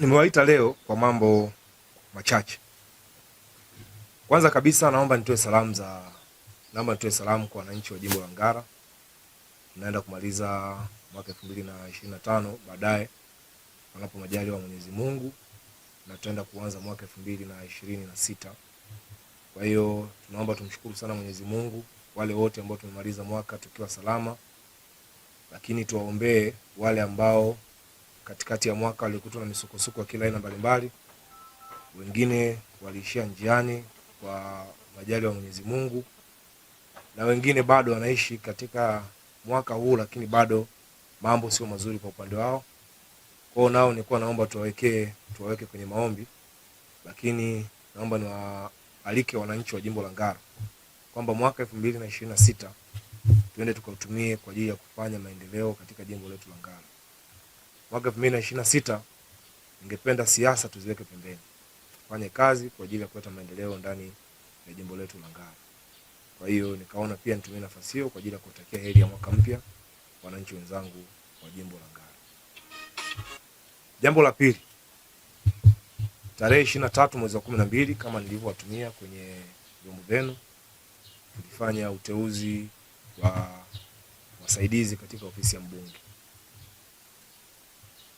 Nimewaita leo kwa mambo machache. Kwanza kabisa naomba nitoe salamu kwa wananchi wa jimbo la Ngara. Tunaenda kumaliza mwaka 2025 baadaye panapo majaliwa wa Mwenyezi Mungu, na tutaenda kuanza mwaka 2026. Kwa hiyo tunaomba tumshukuru sana Mwenyezi Mungu wale wote ambao tumemaliza mwaka tukiwa salama, lakini tuwaombee wale ambao katikati ya mwaka walikutwa na misukosuko ya kila aina mbalimbali. Wengine waliishia njiani kwa majali wa Mwenyezi Mungu, na wengine bado wanaishi katika mwaka huu lakini bado mambo sio mazuri kwa upande wao. Kwa nao nilikuwa naomba tuwaweke kwenye maombi, lakini naomba niwaalike wananchi wa jimbo la Ngara kwamba mwaka 2026 tuende tukautumie kwa ajili ya kufanya maendeleo katika jimbo letu la Ngara. Mwaka 2026 ningependa siasa tuziweke pembeni, tufanye kazi kwa ajili ya kuleta maendeleo ndani ya jimbo letu la Ngara. Kwa hiyo nikaona pia nitumie nafasi hiyo kwa ajili ya kutakia heri ya mwaka mpya wananchi wenzangu wa jimbo la Ngara. Jambo la pili, tarehe 23 mwezi wa 12 kama nilivyowatumia kwenye vyombo vyenu, tulifanya uteuzi wa wasaidizi katika ofisi ya mbunge.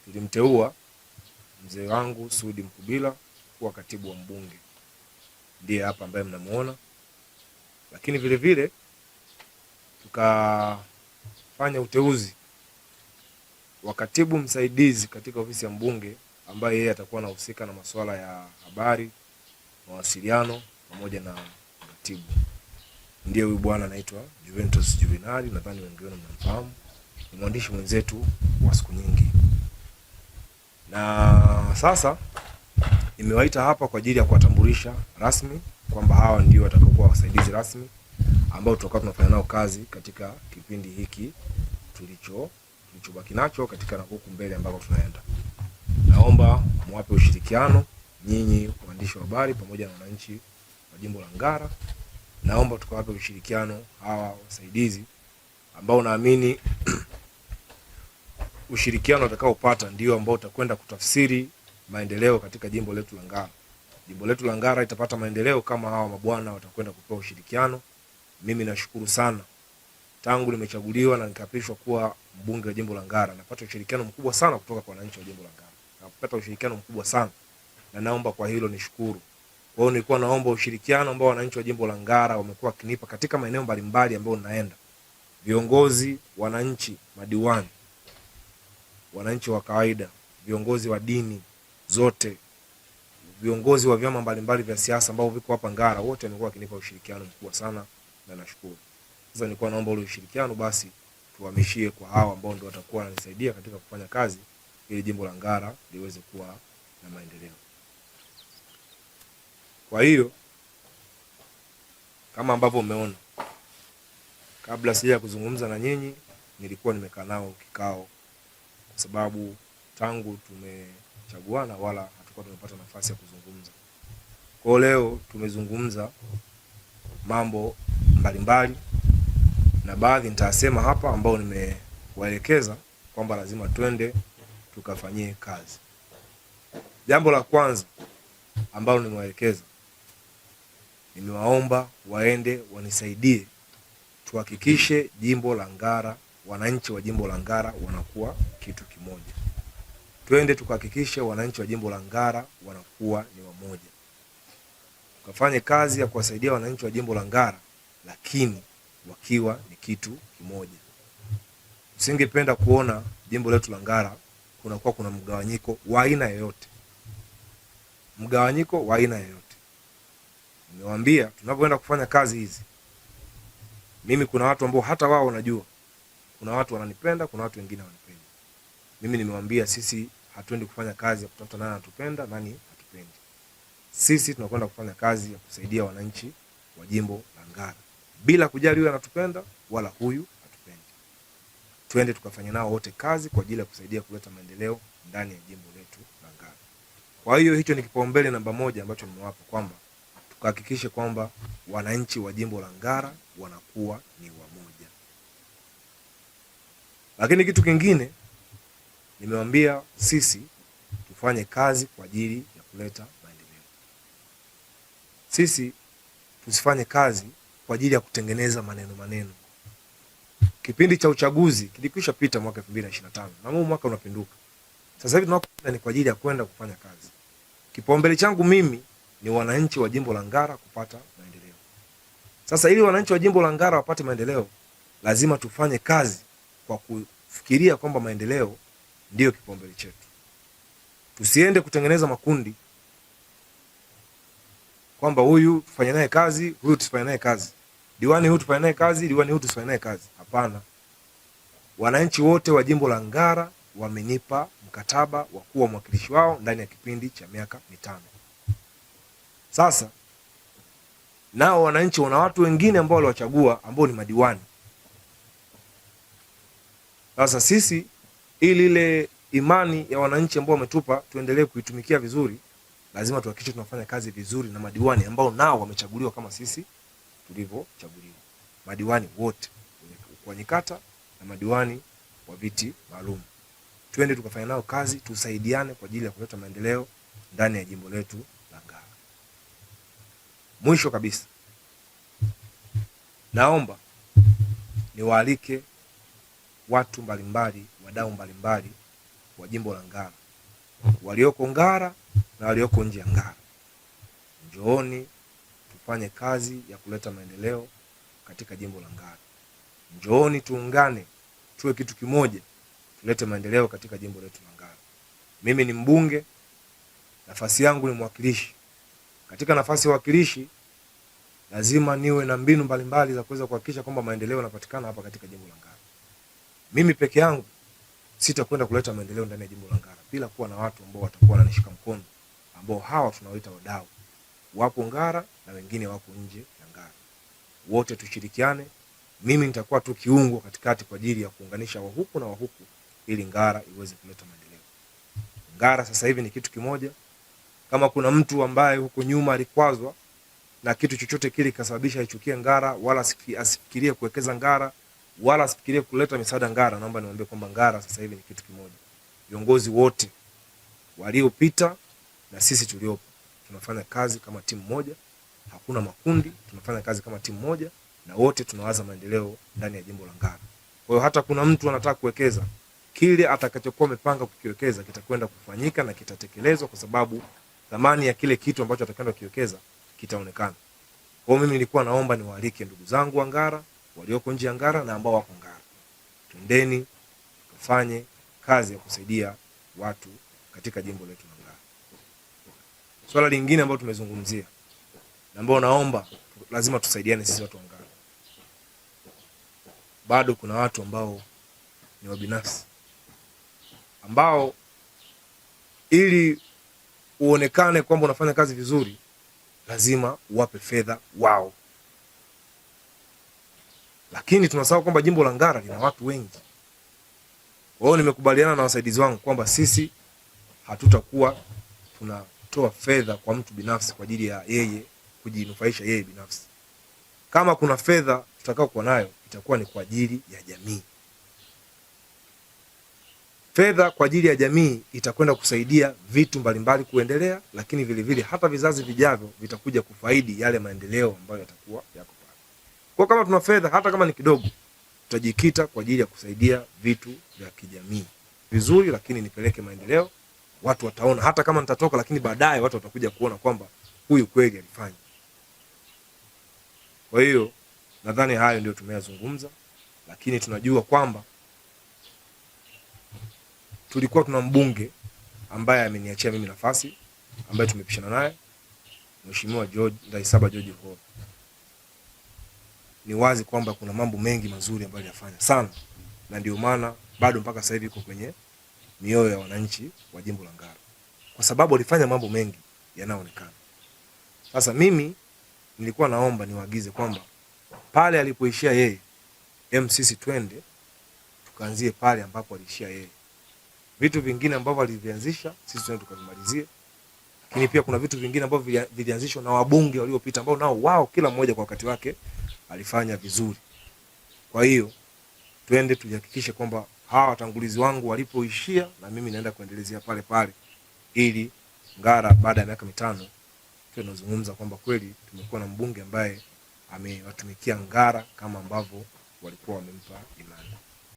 Tulimteua mzee wangu Sudi Mkubila kuwa katibu wa mbunge, ndiye hapa ambaye mnamuona. Lakini vile vile tukafanya uteuzi wa katibu msaidizi katika ofisi ya mbunge, ambaye yeye atakuwa anahusika na masuala ya habari, mawasiliano pamoja na katibu. Ndiye huyu bwana anaitwa Juventus Juvenali, nadhani wengi wenu mnamfahamu. Ni mwandishi mwenzetu wa siku nyingi. Na sasa nimewaita hapa kwa ajili ya kuwatambulisha rasmi kwamba hawa ndio watakaokuwa wasaidizi rasmi ambao tutakuwa tunafanya nao kazi katika kipindi hiki tulichobaki nacho katika na huku mbele ambako tunaenda. Naomba muwape ushirikiano nyinyi waandishi wa habari pamoja na wananchi wa jimbo la Ngara. Naomba tukawape ushirikiano hawa wasaidizi ambao naamini ushirikiano utakaopata ndio ambao utakwenda kutafsiri maendeleo katika jimbo letu la Ngara. Jimbo letu la Ngara itapata maendeleo kama hawa mabwana watakwenda kupewa ushirikiano. Mimi nashukuru sana, tangu nimechaguliwa na nikapishwa kuwa mbunge wa jimbo la Ngara, napata ushirikiano mkubwa sana kutoka kwa wananchi wa jimbo la Ngara. Napata ushirikiano mkubwa sana na naomba kwa hilo nishukuru. Kwa hiyo nilikuwa naomba ushirikiano ambao wananchi wa jimbo la Ngara wamekuwa kinipa katika maeneo mbalimbali ambayo naenda. Viongozi, wananchi, madiwani, wananchi wa kawaida, viongozi wa dini zote, viongozi wa vyama mbalimbali vya siasa ambao viko hapa Ngara, wote wamekuwa kinipa ushirikiano mkubwa sana na nashukuru. Sasa nilikuwa naomba ule ushirikiano basi tuhamishie kwa hawa ambao ndio watakuwa wananisaidia katika kufanya kazi ili jimbo la Ngara liweze kuwa na maendeleo. Kwa hiyo kama ambavyo umeona, kabla sija kuzungumza na nyinyi nilikuwa nimekaa nao kikao, kwa sababu tangu tumechaguana wala hatukuwa tumepata nafasi ya kuzungumza. Kwa leo tumezungumza mambo mbalimbali na baadhi nitasema hapa ambao nimewaelekeza kwamba lazima twende tukafanyie kazi. Jambo la kwanza ambalo nimewaelekeza, nimewaomba waende wanisaidie tuhakikishe jimbo la Ngara, wananchi wa jimbo la Ngara wanakuwa kitu kimoja. Twende tukahakikishe wananchi wa jimbo la Ngara wanakuwa ni wamoja. Tukafanye kazi ya kuwasaidia wananchi wa jimbo la Ngara lakini wakiwa ni kitu kimoja. Usingependa kuona jimbo letu la Ngara kuna mgawanyiko wa aina yoyote. Mgawanyiko wa aina yoyote. Nimewaambia tunapoenda kufanya kazi hizi, mimi kuna watu ambao hata wao wanajua. Kuna watu wananipenda, kuna watu wengine wanipendi. Mimi nimewaambia sisi hatuendi kufanya kazi ya kutafuta nani anatupenda, nani hatupendi. Sisi tunakwenda kufanya kazi ya kusaidia wananchi wa jimbo la Ngara bila kujali huyu anatupenda wala huyu hatupendi. Twende tukafanya nao wote kazi kwa ajili ya kusaidia kuleta maendeleo ndani ya jimbo letu la Ngara. Kwa hiyo hicho ni kipaumbele namba moja ambacho nimewapa, kwamba tukahakikishe kwamba wananchi wa jimbo la Ngara wanakuwa ni wamoja. Lakini kitu kingine nimewaambia sisi tufanye kazi kwa ajili ya kuleta maendeleo. Sisi tusifanye kazi kwa ajili ya kutengeneza maneno. Kipindi cha uchaguzi kilikwisha pita mwaka 2025 na huu mwaka unapinduka. Sasa hivi tunakwenda ni kwa ajili ya kwenda kufanya kazi. Kipaumbele changu mimi ni wananchi wa jimbo la Ngara kupata maendeleo. Sasa ili wananchi wa jimbo la Ngara wapate maendeleo, lazima tufanye kazi kwa kufikiria kwamba maendeleo ndiyo kipaumbele chetu. Tusiende kutengeneza makundi kwamba huyu tufanye naye kazi, huyu tusifanye naye kazi. Diwani huyu tufanye naye kazi, diwani huyu tusifanye naye kazi. Hapana. Wananchi wote wa jimbo la Ngara wamenipa mkataba wa kuwa mwakilishi wao ndani ya kipindi cha miaka 5. Sasa nao wananchi wana watu wengine ambao waliwachagua ambao ni madiwani. Sasa sisi ili ile imani ya wananchi ambao wametupa tuendelee kuitumikia vizuri, lazima tuhakikishe tunafanya kazi vizuri na madiwani ambao nao wamechaguliwa kama sisi tulivyochaguliwa. Madiwani wote kwenye kata na madiwani wa viti maalum. Twende tukafanya nao kazi, tusaidiane kwa ajili ya kuleta maendeleo ndani ya jimbo letu la Ngara. Mwisho kabisa, naomba niwaalike watu mbalimbali, wadau mbalimbali wa jimbo la Ngara, walioko Ngara na walioko nje ya Ngara. Njooni tufanye kazi ya kuleta maendeleo katika jimbo la Ngara. Njooni tuungane, tuwe kitu kimoja, tulete maendeleo katika jimbo letu la Ngara. Mimi ni mbunge, nafasi yangu ni mwakilishi. Katika nafasi ya wakilishi lazima niwe na mbinu mbalimbali za kuweza kuhakikisha kwamba maendeleo yanapatikana hapa katika jimbo la Ngara. Mimi peke yangu sitakwenda kuleta maendeleo ndani ya jimbo la Ngara bila kuwa na watu ambao watakuwa wananishika mkono, ambao hawa tunawaita wadau. Wapo Ngara na wengine wapo nje ya Ngara. Wote tushirikiane. Mimi nitakuwa tu kiungo katikati kwa ajili ya kuunganisha wa huku na wa huku ili Ngara iweze kuleta maendeleo. Ngara sasa hivi ni kitu kimoja. Kama kuna mtu ambaye huko nyuma alikwazwa na kitu chochote kile kasababisha aichukie Ngara, wala asifikirie kuwekeza Ngara, wala asifikirie kuleta misaada Ngara, naomba niwaambie kwamba Ngara sasa hivi ni kitu kimoja. Viongozi wote waliopita na sisi tuliopo tunafanya kazi kama timu moja. Hakuna makundi, tunafanya kazi kama timu moja na wote tunawaza maendeleo ndani ya jimbo la Ngara. Kwa hiyo hata kuna mtu anataka kuwekeza, kile atakachokuwa amepanga kukiwekeza kitakwenda kufanyika na kitatekelezwa, kwa sababu thamani ya kile kitu ambacho atakwenda kukiwekeza kitaonekana. Kwa hiyo mimi nilikuwa naomba niwaalike ndugu zangu wa Ngara, walioko nje ya Ngara na ambao wako Ngara. Twendeni tufanye kazi ya kusaidia watu katika jimbo letu la Ngara. Swala lingine ambalo tumezungumzia na ambao naomba lazima tusaidiane sisi watu wa Ngara. Bado kuna watu ambao ni wabinafsi, ambao ili uonekane kwamba unafanya kazi vizuri lazima uwape fedha wao. Lakini tunasahau kwamba jimbo la Ngara lina watu wengi. Kwa hiyo nimekubaliana na wasaidizi wangu kwamba sisi hatutakuwa tunatoa fedha kwa mtu binafsi kwa ajili ya yeye kujinufaisha yeye binafsi. Kama kuna fedha tutakao kuwa nayo itakuwa ni kwa ajili ya jamii. Fedha kwa ajili ya jamii itakwenda kusaidia vitu mbalimbali kuendelea, lakini vile vile hata vizazi vijavyo vitakuja kufaidi yale maendeleo ambayo yatakuwa yako pale. Kwa kama tuna fedha hata kama ni kidogo, tutajikita kwa ajili ya kusaidia vitu vya kijamii vizuri, lakini nipeleke maendeleo. Watu wataona hata kama nitatoka, lakini baadaye watu watakuja kuona kwamba huyu kweli alifanya. Kwa hiyo nadhani hayo ndio tumeyazungumza, lakini tunajua kwamba tulikuwa tuna mbunge ambaye ameniachia mimi nafasi, ambaye tumepishana naye, Mheshimiwa George Ndaisaba George Ho. Ni wazi kwamba kuna mambo mengi mazuri ambayo alifanya sana, na ndio maana bado mpaka sasa hivi iko kwenye mioyo ya wananchi wa jimbo la Ngara, kwa sababu alifanya mambo mengi yanayoonekana. Sasa mimi nilikuwa naomba niwaagize kwamba pale alipoishia yeye, sisi twende tukaanzie pale ambapo aliishia yeye. Vitu vingine ambavyo alivianzisha sisi twende tukavimalizie. Lakini pia kuna vitu vingine ambavyo vilianzishwa na wabunge waliopita ambao nao wao kila mmoja kwa wakati wake alifanya vizuri. Kwa hiyo twende tujihakikishe kwamba hawa watangulizi wangu walipoishia na mimi naenda kuendelezea pale pale. ili Ngara baada ya miaka 5 tunazungumza kwamba kweli tumekuwa na mbunge ambaye amewatumikia Ngara kama ambavyo walikuwa wamempa imani.